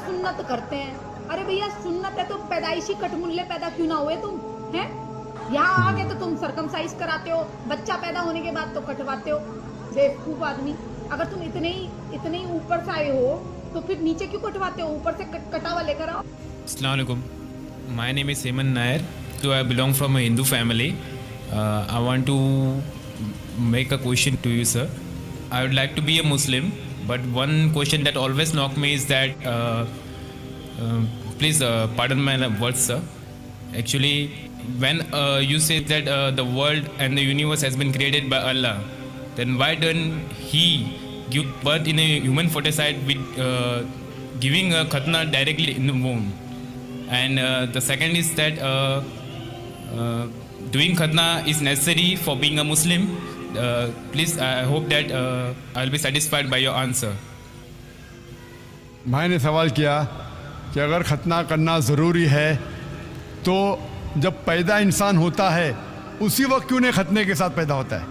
सुन्नत करते हैं। अरे भैया सुन्नत है तो पैदाइशी कटमुल्ले पैदा क्यों ना हुए तुम, हैं? यहाँ आके तो तुम सरकमसाइज कराते हो, बच्चा पैदा होने के बाद तो कटवाते हो। बेवकूफ आदमी, अगर तुम इतने ही ऊपर से आए हो तो फिर नीचे क्यों कटवाते हो? ऊपर से कटावा लेकर आओ। Assalamu alaikum. My name is Seman Nair. So I belong from a Hindu family. I want to make a question to you, sir. I would like to be a Muslim, but one question that always knock me is that, please pardon my words, sir. Actually, when you say that the world and the universe has been created by Allah, then why don't He give birth in a human foeticide with giving a khatna directly in the womb? And the second is that doing khatna is necessary for being a Muslim. Please, I hope that I'll be satisfied by your answer. मैंने सवाल किया कि अगर खतना करना ज़रूरी है तो जब पैदा इंसान होता है उसी वक्त क्यों नहीं खतने के साथ पैदा होता है?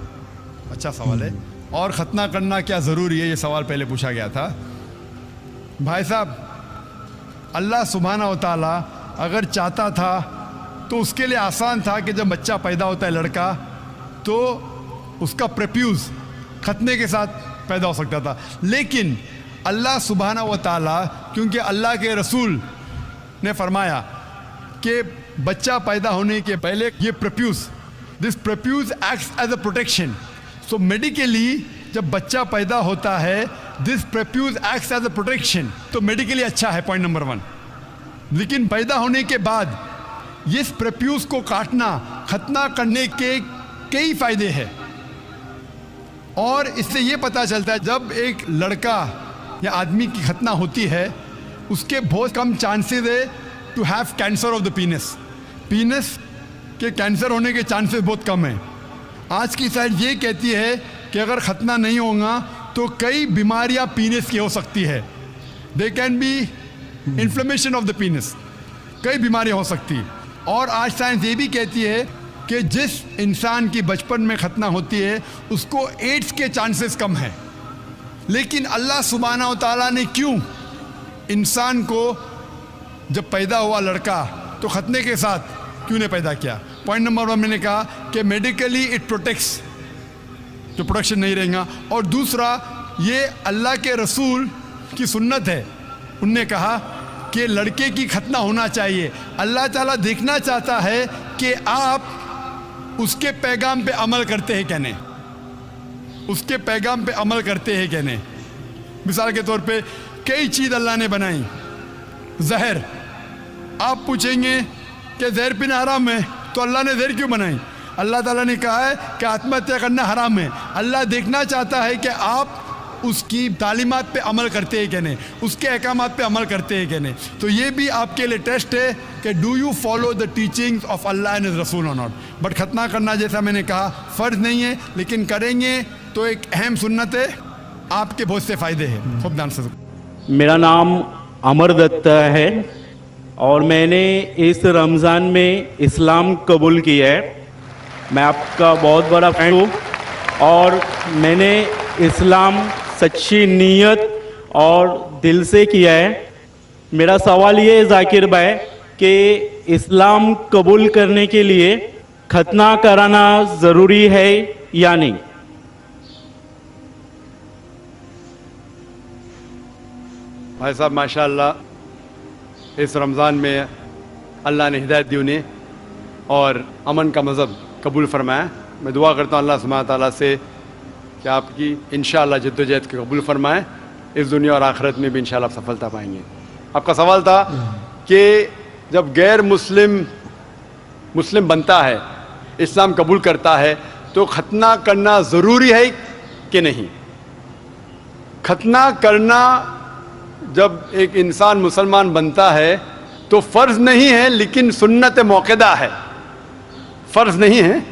अच्छा सवाल है। और ख़तना करना क्या ज़रूरी है, ये सवाल पहले पूछा गया था। भाई साहब, अल्लाह सुब्हानहू व तआला अगर चाहता था तो उसके लिए आसान था कि जब बच्चा पैदा होता है लड़का तो उसका प्रेप्यूज खतने के साथ पैदा हो सकता था। लेकिन अल्लाह सुब्हानहू व तआला, क्योंकि अल्लाह के रसूल ने फरमाया कि बच्चा पैदा होने के पहले ये prepuce, this prepuce acts as a protection. So medically जब बच्चा पैदा होता है this prepuce acts as a protection, तो मेडिकली अच्छा है, पॉइंट नंबर 1। लेकिन पैदा होने के बाद इस प्रेप्यूज को काटना, खतना करने के कई फायदे हैं। और इससे ये पता चलता है जब एक लड़का या आदमी की खतना होती है उसके बहुत कम चांसेस है to have cancer of the penis. Penis के कैंसर होने के चांसेस बहुत कम हैं। आज की साइंस ये कहती है कि अगर खतना नहीं होगा तो कई बीमारियां पीनस की हो सकती है। They can B inflammation of the पीनस, कई बीमारियां हो सकती। और आज साइंस ये भी कहती है कि जिस इंसान की बचपन में खतना होती है उसको एड्स के चांसेस कम हैं। लेकिन अल्लाह सुब्हानहू व तआला ने क्यों इंसान को जब पैदा हुआ लड़का तो खतने के साथ क्यों नहीं पैदा किया? पॉइंट नंबर 1 मैंने कहा कि मेडिकली इट प्रोटेक्ट्स, जो प्रोटेक्शन नहीं रहेगा। और दूसरा, ये अल्लाह के रसूल की सुन्नत है। उनने कहा कि लड़के की खतना होना चाहिए। अल्लाह ताला देखना चाहता है कि आप उसके पैगाम पे अमल करते हैं क्या नहीं, उसके पैगाम पे अमल करते हैं क्या नहीं। मिसाल के तौर पे कई चीज़ अल्लाह ने बनाई। जहर, आप पूछेंगे कि जहर पीना हराम है, तो अल्लाह ने जहर क्यों बनाई? अल्लाह ताला ने कहा है कि आत्महत्या करना हराम है। अल्लाह देखना चाहता है कि आप उसकी तालीमात पे अमल करते हैं कि नहीं, उसके अहकामात पे अमल करते हैं कि नहीं। तो ये भी आपके लिए टेस्ट है कि do you follow the teachings of Allah and his रसूल और नॉट। बट खतना करना जैसा मैंने कहा फ़र्ज नहीं है, लेकिन करेंगे तो एक अहम सुन्नत है, आपके बहुत से फ़ायदे हैं। खूब ध्यान से। मेरा नाम अमर दत्ता है और मैंने इस रमज़ान में इस्लाम कबूल किया है। मैं आपका बहुत बड़ा फैन हूँ और मैंने इस्लाम सच्ची नीयत और दिल से किया है। मेरा सवाल ये है जाकिर भाई कि इस्लाम कबूल करने के लिए खतना कराना ज़रूरी है या नहीं? भाई साहब माशाअल्लाह, इस रमज़ान में अल्लाह ने हिदायत दी उन्हें और अमन का मज़हब कबूल फरमाया। मैं दुआ करता हूँ अल्लाह सुब्हानहू व तआला से कि आपकी इंशाअल्लाह जद्दोजहद को कबूल फरमाएँ, इस दुनिया और आखिरत में भी इंशाअल्लाह आप सफलता पाएंगे। आपका सवाल था कि जब गैर मुस्लिम बनता है, इस्लाम कबूल करता है, तो खतना करना ज़रूरी है कि नहीं? खतना करना जब एक इंसान मुसलमान बनता है तो फ़र्ज़ नहीं है लेकिन सुन्नत मौक़दा है। फ़र्ज़ नहीं है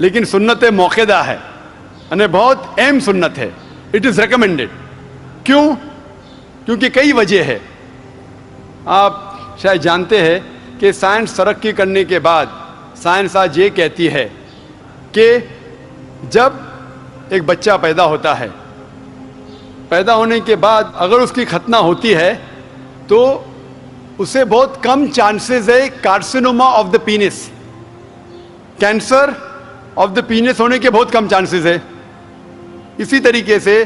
लेकिन सुन्नत मौक़दा है, यानी बहुत अहम सुन्नत है। It is recommended. क्यों? क्योंकि कई वजह है। आप शायद जानते हैं कि साइंस तरक्की करने के बाद साइंस आज ये कहती है कि जब एक बच्चा पैदा होता है, पैदा होने के बाद अगर उसकी खतना होती है तो उसे बहुत कम चांसेस है carcinoma of the penis, cancer of the penis होने के बहुत कम चांसेस है। इसी तरीके से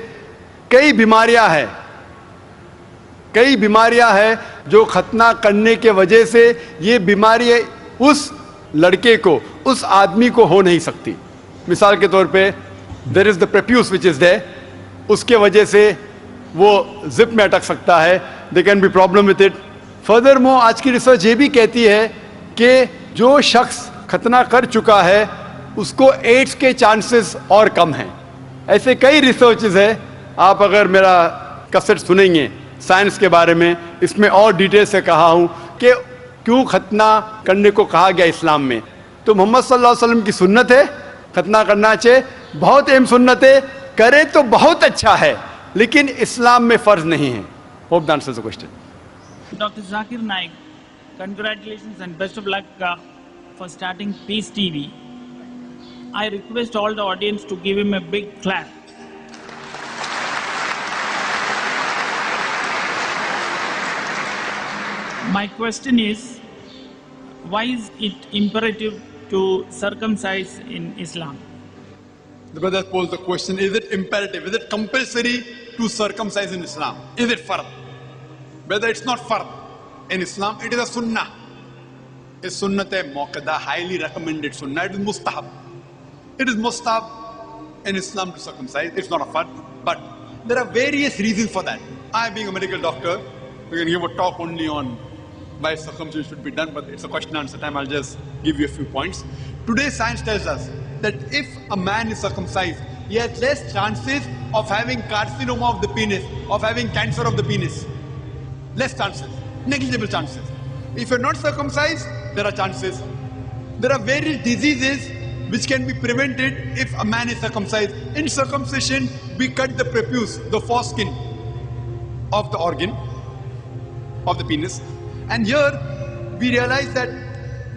कई बीमारियां हैं जो खतना करने के वजह से ये बीमारी उस लड़के को, उस आदमी को हो नहीं सकती। मिसाल के तौर पे there is the prepuce which is there, उसके वजह से वो जिप में अटक सकता है, they can be problem with it. Furthermore आज की रिसर्च ये भी कहती है कि जो शख्स खतना कर चुका है उसको एड्स के चांसेस और कम हैं। ऐसे कई रिसर्चेस है, आप अगर मेरा कैसेट सुनेंगे साइंस के बारे में, इसमें और डिटेल से कहा हूं कि क्यों खतना करने को कहा गया इस्लाम में। तो मोहम्मद सल्लल्लाहु अलैहि वसल्लम की सुन्नत है, खतना करना चाहिए, बहुत अहम सुन्नत है, करे तो बहुत अच्छा है, लेकिन इस्लाम में फर्ज नहीं है। Hope that answers the question. Dr. Zakir Naik, congratulations and best of luck for starting Peace TV. I request all the audience to give him a big clap. My question is, why is it imperative to circumcise in Islam? The brother posed the question, is it imperative, is it compulsory to circumcise in Islam? Is it fard? Whether it's not fard in Islam, it is a sunnah. It's sunnat-e-muakkada, highly recommended sunnah. It is mustahab. It is mustahab in Islam to circumcise. It's not a fard, but there are various reasons for that. I, being a medical doctor, we can give a talk only on why circumcision should be done, but it's a question and answer time. I'll just give you a few points. Today, science tells us that if a man is circumcised, he has less chances of having carcinoma of the penis, of having cancer of the penis. Less chances, negligible chances. If you're not circumcised, there are chances. There are various diseases which can be prevented if a man is circumcised. In circumcision, we cut the prepuce, the foreskin of the organ, of the penis. And here, we realize that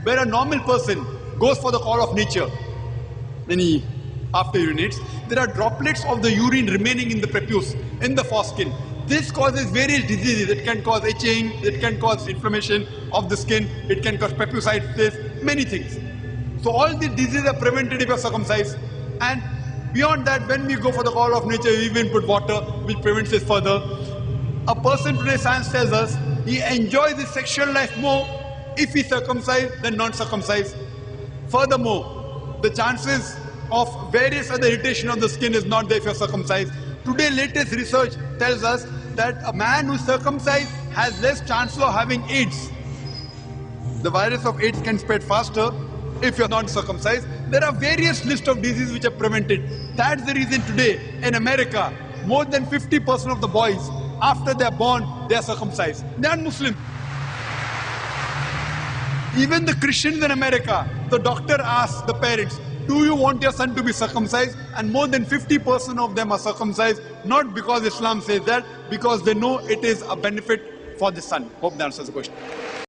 where a normal person goes for the call of nature, when he after urinates, there are droplets of the urine remaining in the prepuce, in the foreskin. This causes various diseases. It can cause itching, it can cause inflammation of the skin, it can cause prepucitis, many things. So all these diseases are prevented if you are circumcised. And beyond that, when we go for the call of nature, we even put water, which prevents this further. A person today, science tells us, he enjoys his sexual life more if he's circumcised than non-circumcised. Furthermore, the chances of various other irritation of the skin is not there if you're circumcised. Today, latest research tells us that a man who's circumcised has less chance of having AIDS. The virus of AIDS can spread faster if you're not circumcised. There are various lists of diseases which are prevented. That's the reason today in America, more than 50% of the boys, after they're born, they're circumcised. They are Muslim. Even the Christians in America, the doctor asks the parents, do you want your son to be circumcised? And more than 50% of them are circumcised, not because Islam says that, because they know it is a benefit for the son. Hope that answers the question.